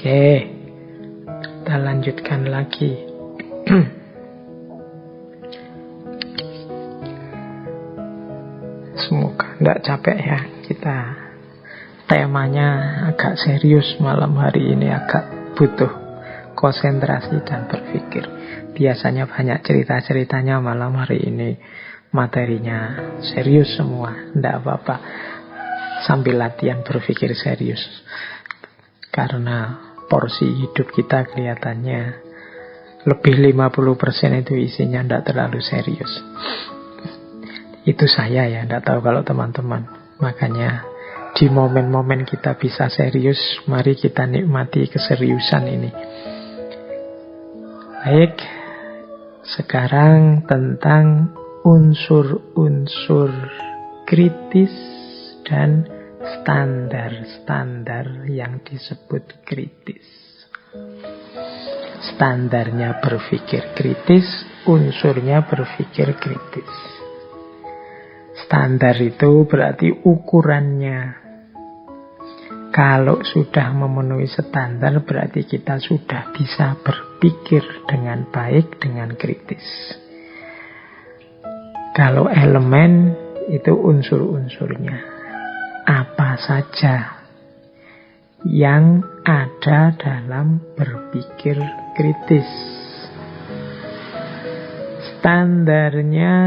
Oke, kita lanjutkan lagi. Semoga tidak capek ya. Kita temanya agak serius malam hari ini, agak butuh konsentrasi dan berpikir. Biasanya banyak cerita-ceritanya, malam hari ini materinya serius semua. Tidak apa-apa, sambil latihan berpikir serius. Karena porsi hidup kita kelihatannya lebih 50% itu isinya tidak terlalu serius. Itu saya ya, tidak tahu kalau teman-teman. Makanya di momen-momen kita bisa serius, mari kita nikmati keseriusan ini. Baik, sekarang tentang unsur-unsur kritis dan standar-standar yang disebut kritis. Standarnya berpikir kritis, unsurnya berpikir kritis. Standar itu berarti ukurannya. Kalau sudah memenuhi standar, berarti kita sudah bisa berpikir dengan baik, dengan kritis. Kalau elemen, itu unsur-unsurnya. Apa saja yang ada dalam berpikir kritis. Standarnya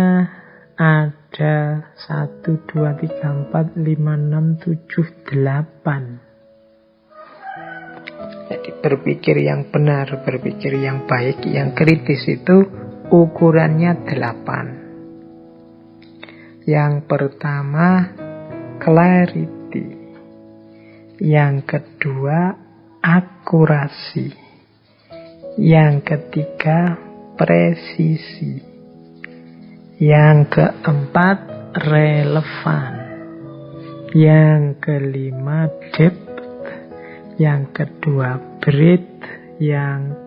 ada 1, 2, 3, 4, 5, 6, 7, 8. Jadi berpikir yang benar, berpikir yang baik, yang kritis itu ukurannya 8. Yang pertama, clarity. Yang kedua, akurasi. Yang ketiga, presisi. Yang keempat, relevan. Yang kelima, depth. Yang kedua, breadth. Yang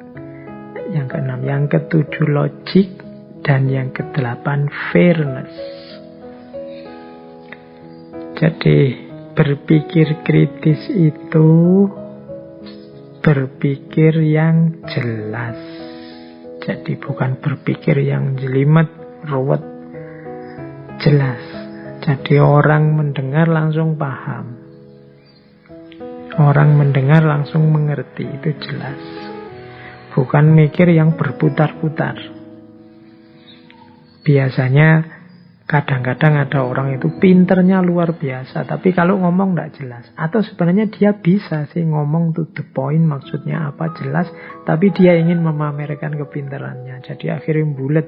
keenam, yang ketujuh, logic. Dan yang kedelapan, fairness. Jadi berpikir kritis itu berpikir yang jelas. Jadi bukan berpikir yang jelimet, ruwet, jelas. Jadi orang mendengar langsung paham, orang mendengar langsung mengerti, itu jelas. Bukan mikir yang berputar-putar. Biasanya kadang-kadang ada orang itu pinternya luar biasa, tapi kalau ngomong tidak jelas. Atau sebenarnya dia bisa sih ngomong to the point, maksudnya apa jelas, tapi dia ingin memamerkan kepintarannya. Jadi akhirnya bulet.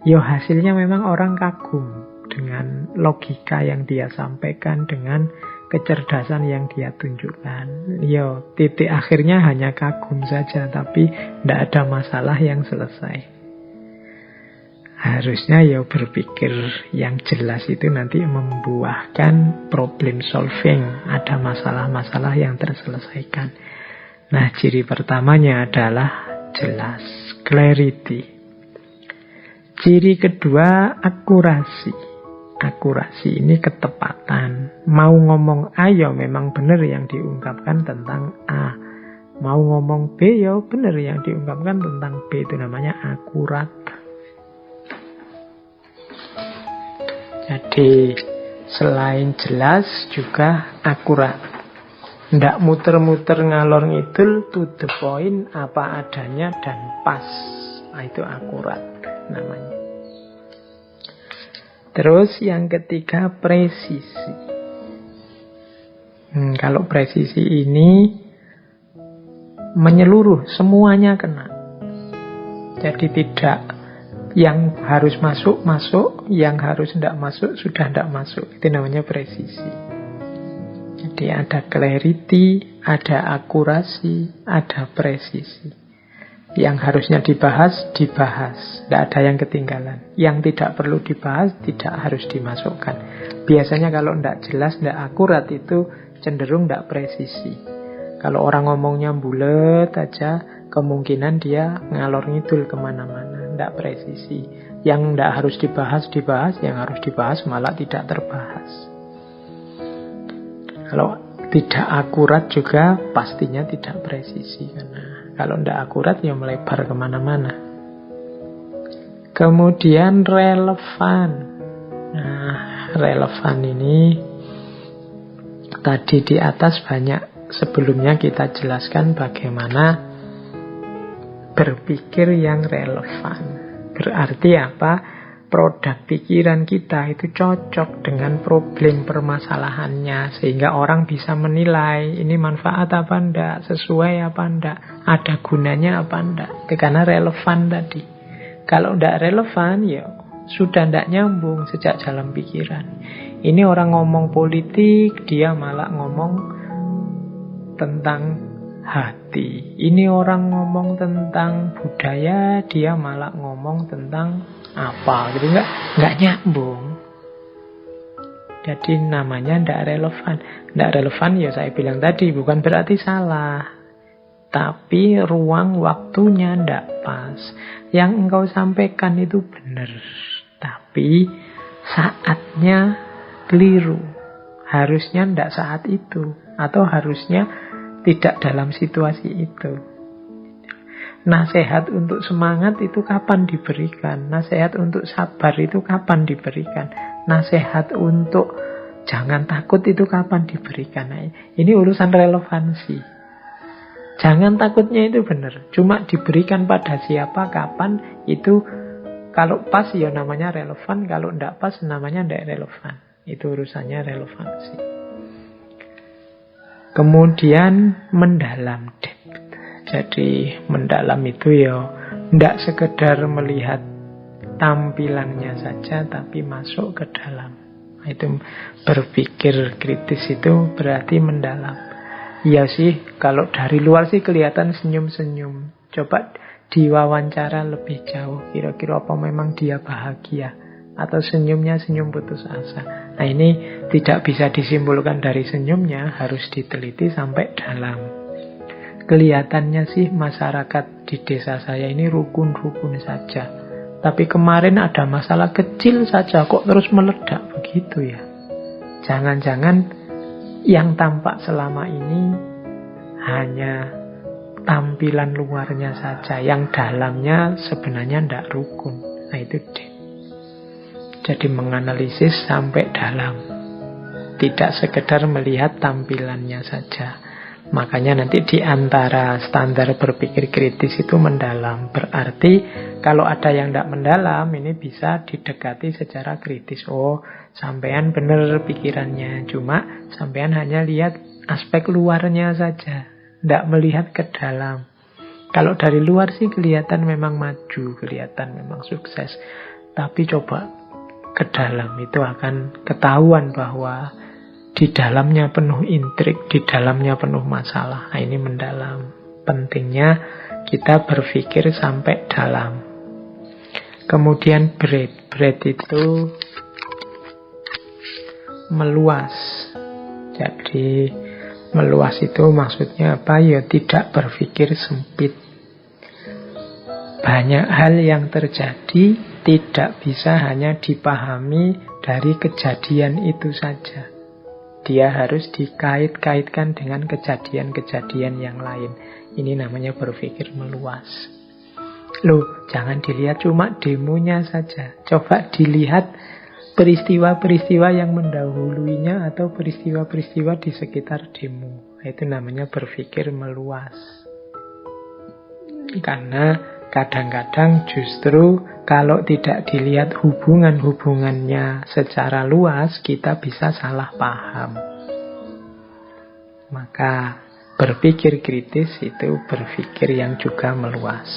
Yo hasilnya memang orang kagum dengan logika yang dia sampaikan, dengan kecerdasan yang dia tunjukkan. Yo titik akhirnya hanya kagum saja, tapi tidak ada masalah yang selesai. Harusnya ya berpikir yang jelas itu nanti membuahkan problem solving. Ada masalah-masalah yang terselesaikan. Nah, ciri pertamanya adalah jelas, clarity. Ciri kedua, akurasi. Akurasi ini ketepatan. Mau ngomong A ya memang benar yang diungkapkan tentang A. Mau ngomong B ya benar yang diungkapkan tentang B. Itu namanya akurat. Jadi selain jelas juga akurat. Ndak muter-muter ngalor ngidul, to the point, apa adanya dan pas. Nah, itu akurat namanya. Terus yang ketiga, presisi. Kalau presisi ini menyeluruh, semuanya kena. Jadi tidak yang harus masuk, yang harus tidak masuk, sudah tidak masuk. Itu namanya presisi. Jadi ada clarity, ada akurasi, ada presisi. Yang harusnya dibahas, dibahas. Tidak ada yang ketinggalan. Yang tidak perlu dibahas, tidak harus dimasukkan. Biasanya kalau tidak jelas, tidak akurat, itu cenderung tidak presisi. Kalau orang ngomongnya bulet aja, kemungkinan dia ngalor ngidul kemana-mana. Tidak presisi. Yang tidak harus dibahas, dibahas. Yang harus dibahas malah tidak terbahas. Kalau tidak akurat juga pastinya tidak presisi. Karena kalau tidak akurat ya melebar kemana-mana. Kemudian relevan. Nah, relevan ini tadi di atas banyak sebelumnya kita jelaskan bagaimana berpikir yang relevan. Berarti apa? Produk pikiran kita itu cocok dengan problem permasalahannya, sehingga orang bisa menilai ini manfaat apa enggak, sesuai apa enggak, ada gunanya apa enggak. Itu karena relevan tadi. Kalau enggak relevan ya sudah enggak nyambung sejak dalam pikiran. Ini orang ngomong politik, dia malah ngomong tentang hati. Ini orang ngomong tentang budaya, dia malah ngomong tentang apa gitu, nggak nyambung. Jadi namanya nggak relevan. Nggak relevan ya saya bilang tadi bukan berarti salah, tapi ruang waktunya nggak pas. Yang engkau sampaikan itu benar, tapi saatnya keliru. Harusnya nggak saat itu, atau harusnya tidak dalam situasi itu. Nasihat untuk semangat itu kapan diberikan? Nasihat untuk sabar itu kapan diberikan? Nasihat untuk jangan takut itu kapan diberikan? Nah, ini urusan relevansi. Jangan takutnya itu benar. Cuma diberikan pada siapa, kapan, itu kalau pas ya namanya relevan. Kalau tidak pas namanya tidak relevan. Itu urusannya relevansi. Kemudian mendalam, depth. Jadi mendalam itu ya tidak sekedar melihat tampilannya saja, tapi masuk ke dalam. Itu berpikir kritis itu berarti mendalam. Iya sih, kalau dari luar sih kelihatan senyum-senyum. Coba diwawancara lebih jauh, kira-kira apa memang dia bahagia, atau senyumnya senyum putus asa. Nah ini tidak bisa disimpulkan dari senyumnya, harus diteliti sampai dalam. Kelihatannya sih masyarakat di desa saya ini rukun-rukun saja, tapi kemarin ada masalah kecil saja kok terus meledak begitu ya. Jangan-jangan yang tampak selama ini hanya tampilan luarnya saja, yang dalamnya sebenarnya tidak rukun. Nah itu deh. Jadi menganalisis sampai dalam, tidak sekedar melihat tampilannya saja. Makanya nanti di antara standar berpikir kritis itu mendalam. Berarti kalau ada yang tidak mendalam, ini bisa didekati secara kritis. Oh, sampean benar pikirannya, cuma sampean hanya lihat aspek luarnya saja, tidak melihat ke dalam. Kalau dari luar sih kelihatan memang maju, kelihatan memang sukses. Tapi coba ke dalam, itu akan ketahuan bahwa di dalamnya penuh intrik, di dalamnya penuh masalah. Nah, ini mendalam. Pentingnya kita berpikir sampai dalam. Kemudian breadth. Breadth itu meluas. Jadi meluas itu maksudnya apa? Ya tidak berpikir sempit. Banyak hal yang terjadi tidak bisa hanya dipahami dari kejadian itu saja. Dia harus dikait-kaitkan dengan kejadian-kejadian yang lain. Ini namanya berpikir meluas. Loh, jangan dilihat cuma demonya saja. Coba dilihat peristiwa-peristiwa yang mendahuluinya atau peristiwa-peristiwa di sekitar demo. Itu namanya berpikir meluas. Karena kadang-kadang justru kalau tidak dilihat hubungan-hubungannya secara luas, kita bisa salah paham. Maka berpikir kritis itu berpikir yang juga meluas.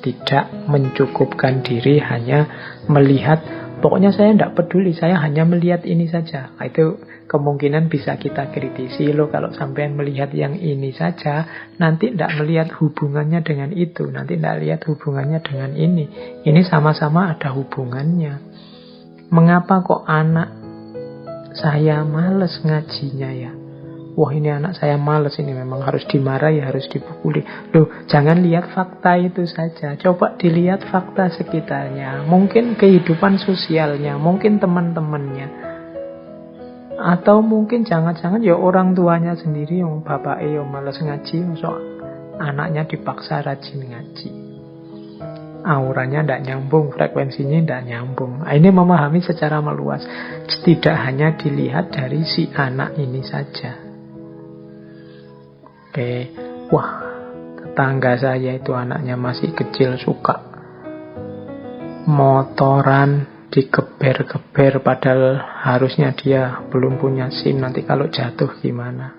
Tidak mencukupkan diri hanya melihat, pokoknya saya tidak peduli, saya hanya melihat ini saja. Itu kemungkinan bisa kita kritisi. Loh, kalau sampean melihat yang ini saja, nanti tidak melihat hubungannya dengan itu, nanti tidak lihat hubungannya dengan ini. Ini sama-sama ada hubungannya. Mengapa kok anak saya males ngajinya ya? Wah, ini anak saya males, ini memang harus dimarahi, harus dipukuli. Loh, jangan lihat fakta itu saja. Coba dilihat fakta sekitarnya. Mungkin kehidupan sosialnya, mungkin teman-temannya. Atau mungkin jangan-jangan ya orang tuanya sendiri, yang bapaknya yang malas ngaji, masuk anaknya dipaksa rajin ngaji. Auranya tidak nyambung, frekuensinya tidak nyambung. Ini memahami secara meluas. Tidak hanya dilihat dari si anak ini saja. Oke, wah, tetangga saya itu anaknya masih kecil suka motoran, digeber-geber, padahal harusnya dia belum punya SIM, nanti kalau jatuh gimana.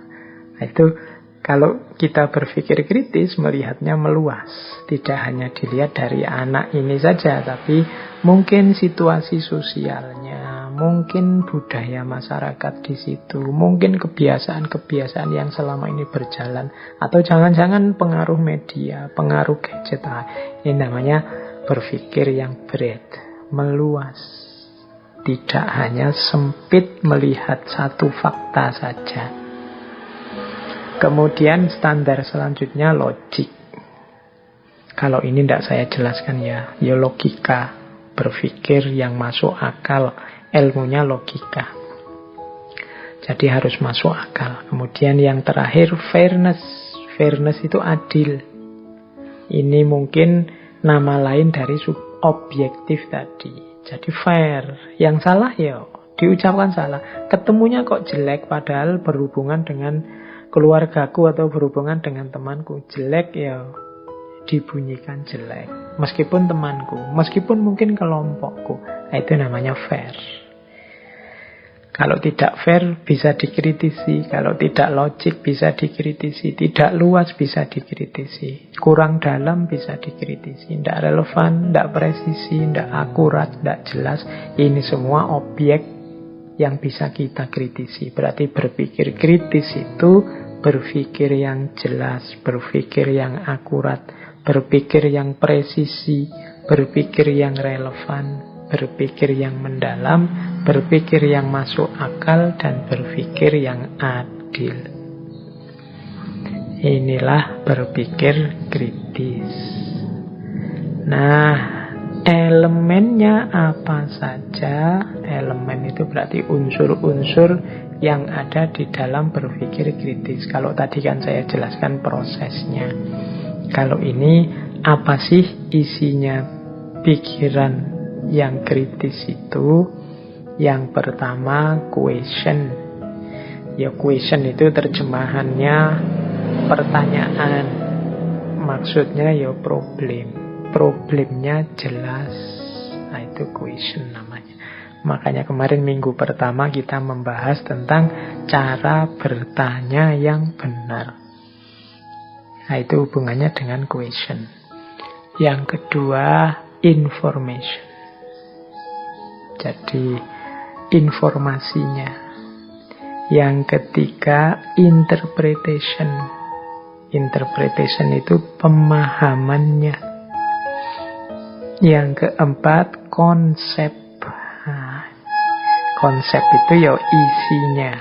Itu kalau kita berpikir kritis, melihatnya meluas. Tidak hanya dilihat dari anak ini saja, tapi mungkin situasi sosialnya, mungkin budaya masyarakat di situ, mungkin kebiasaan-kebiasaan yang selama ini berjalan, atau jangan-jangan pengaruh media, pengaruh gadget. Ini namanya berpikir yang breadth, meluas. Tidak hanya sempit melihat satu fakta saja. Kemudian standar selanjutnya logik. Kalau ini tidak saya jelaskan ya logika. Berpikir yang masuk akal, ilmunya logika. Jadi harus masuk akal. Kemudian yang terakhir fairness. Fairness itu adil. Ini mungkin nama lain dari subjektif tadi. Jadi fair. Yang salah ya diucapkan salah. Ketemunya kok jelek padahal berhubungan dengan keluargaku atau berhubungan dengan temanku. Jelek ya dibunyikan jelek. Meskipun temanku, meskipun mungkin kelompokku. Itu namanya fair. Kalau tidak fair bisa dikritisi. Kalau tidak logik bisa dikritisi. Tidak luas bisa dikritisi. Kurang dalam bisa dikritisi. Tidak relevan, tidak presisi, tidak akurat, tidak jelas. Ini semua objek yang bisa kita kritisi. Berarti berpikir kritis itu berpikir yang jelas, berpikir yang akurat, berpikir yang presisi, berpikir yang relevan, berpikir yang mendalam, berpikir yang masuk akal, dan berpikir yang adil. Inilah berpikir kritis. Nah, elemennya apa saja? Elemen itu berarti unsur-unsur yang ada di dalam berpikir kritis. Kalau tadi kan saya jelaskan prosesnya. Kalau ini apa sih isinya pikiran yang kritis itu? Yang pertama question. Ya question itu terjemahannya pertanyaan. Maksudnya ya problem. Problemnya jelas. Nah itu question namanya. Makanya kemarin minggu pertama kita membahas tentang cara bertanya yang benar. Nah itu hubungannya dengan question. Yang kedua information. Jadi informasinya. Yang ketiga interpretation. Interpretation itu pemahamannya. Yang keempat konsep. Nah, konsep itu ya isinya.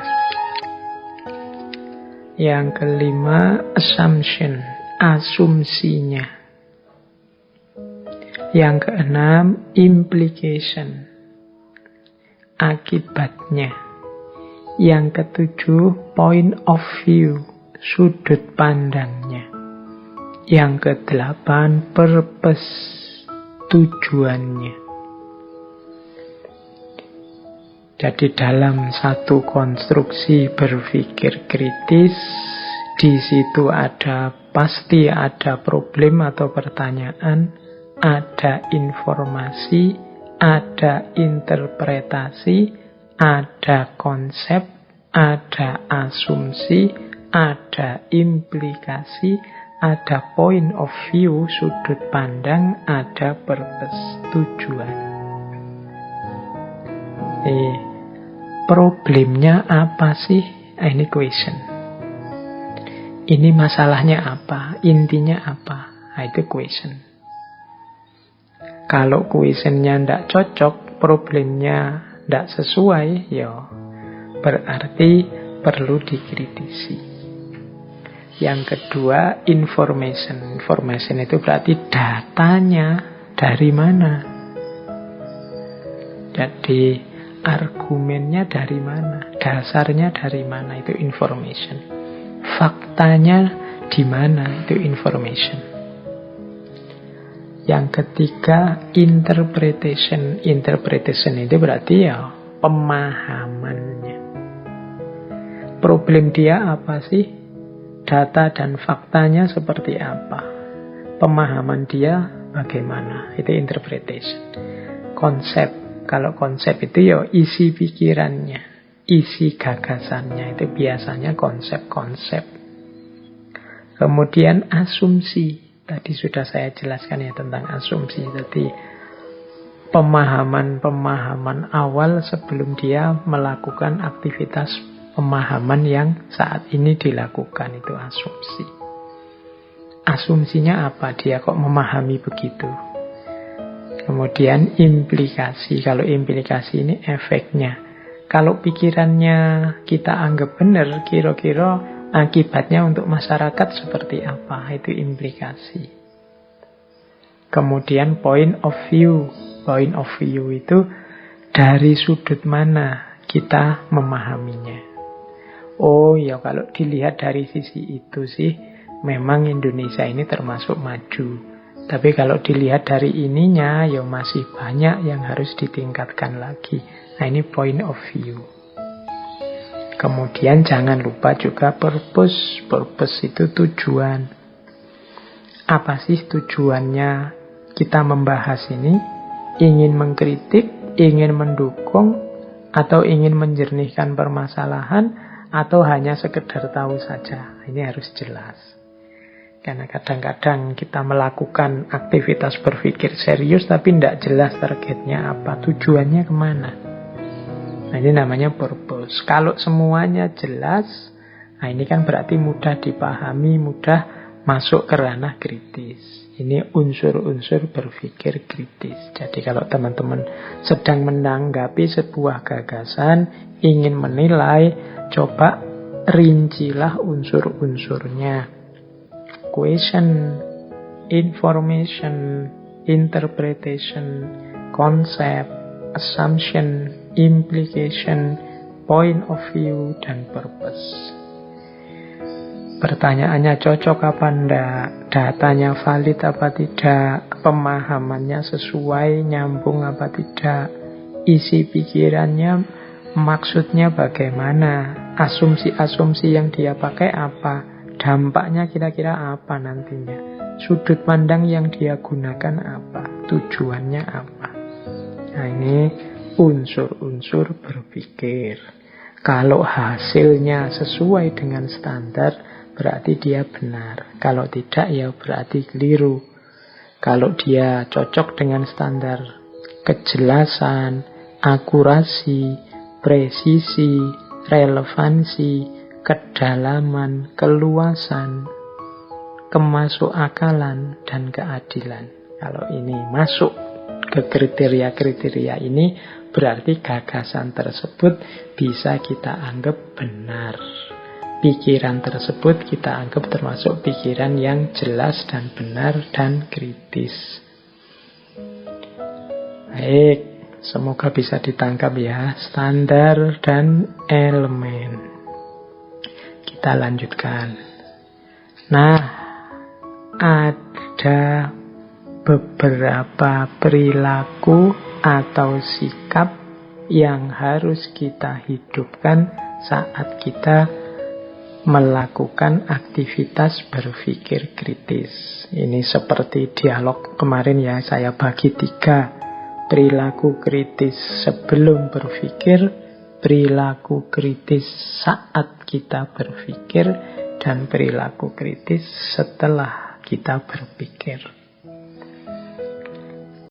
Yang kelima assumption, asumsinya. Yang keenam implication, akibatnya. Yang ketujuh point of view, sudut pandangnya. Yang kedelapan purpose, tujuannya. Jadi dalam satu konstruksi berpikir kritis, di situ pasti ada problem atau pertanyaan, ada informasi, ada interpretasi, ada konsep, ada asumsi, ada implikasi, ada point of view, sudut pandang, ada purpose, tujuan. Problemnya apa sih? Ini question. Ini masalahnya apa? Intinya apa? Itu question. Kalau questionnya tidak cocok, problemnya tidak sesuai, ya berarti perlu dikritisi. Yang kedua, information. Information itu berarti datanya dari mana? Jadi argumennya dari mana? dasarnya dari mana, itu information. Faktanya di mana, itu information. Yang ketiga, interpretation. Interpretation itu berarti ya pemahamannya. Problem dia apa sih? Data dan faktanya seperti apa? Pemahaman dia bagaimana? Itu interpretation. Konsep. Kalau konsep itu ya isi pikirannya, isi gagasannya. Itu biasanya konsep-konsep. Kemudian asumsi. Tadi sudah saya jelaskan ya tentang asumsi. Jadi pemahaman-pemahaman awal sebelum dia melakukan aktivitas pemahaman yang saat ini dilakukan, itu asumsi. Asumsinya apa? Dia kok memahami begitu? Kemudian implikasi. Kalau implikasi ini efeknya. Kalau pikirannya kita anggap benar, kira-kira akibatnya untuk masyarakat seperti apa? Itu implikasi. Kemudian point of view. Point of view itu dari sudut mana kita memahaminya. Oh ya, kalau dilihat dari sisi itu sih memang Indonesia ini termasuk maju. Tapi kalau dilihat dari ininya, ya masih banyak yang harus ditingkatkan lagi. Nah, ini point of view. Kemudian jangan lupa juga purpose. Purpose itu tujuan. Apa sih tujuannya kita membahas ini? Ingin mengkritik, ingin mendukung, atau ingin menjernihkan permasalahan, atau hanya sekedar tahu saja. Ini harus jelas. Karena kadang-kadang kita melakukan aktivitas berpikir serius tapi tidak jelas targetnya apa, tujuannya kemana. Nah, ini namanya purpose. Kalau semuanya jelas, nah ini kan berarti mudah dipahami, mudah masuk ke ranah kritis. Ini unsur-unsur berpikir kritis. Jadi kalau teman-teman sedang menanggapi sebuah gagasan, ingin menilai, coba rincilah unsur-unsurnya. Question, information, interpretation, concept, assumption, implication, point of view, dan purpose. Pertanyaannya cocok apa enggak? Datanya valid apa tidak? Pemahamannya sesuai, nyambung apa tidak? Isi pikirannya, maksudnya bagaimana? Asumsi-asumsi yang dia pakai apa? Dampaknya kira-kira apa nantinya? Sudut pandang yang dia gunakan apa? Tujuannya apa? Nah, ini unsur-unsur berpikir. Kalau hasilnya sesuai dengan standar, berarti dia benar. Kalau tidak, ya berarti keliru. Kalau dia cocok dengan standar kejelasan, akurasi, presisi, relevansi, kedalaman, keluasan, kemasukakalan, dan keadilan. Kalau ini masuk ke kriteria-kriteria ini, berarti gagasan tersebut bisa kita anggap benar. Pikiran tersebut kita anggap termasuk pikiran yang jelas dan benar dan kritis. Baik, semoga bisa ditangkap ya, standar dan elemen. Kita lanjutkan. Nah, ada beberapa perilaku atau sikap yang harus kita hidupkan saat kita melakukan aktivitas berpikir kritis. Ini seperti dialog kemarin ya, saya bagi 3. Perilaku kritis sebelum berpikir, perilaku kritis saat kita berpikir, dan perilaku kritis setelah kita berpikir.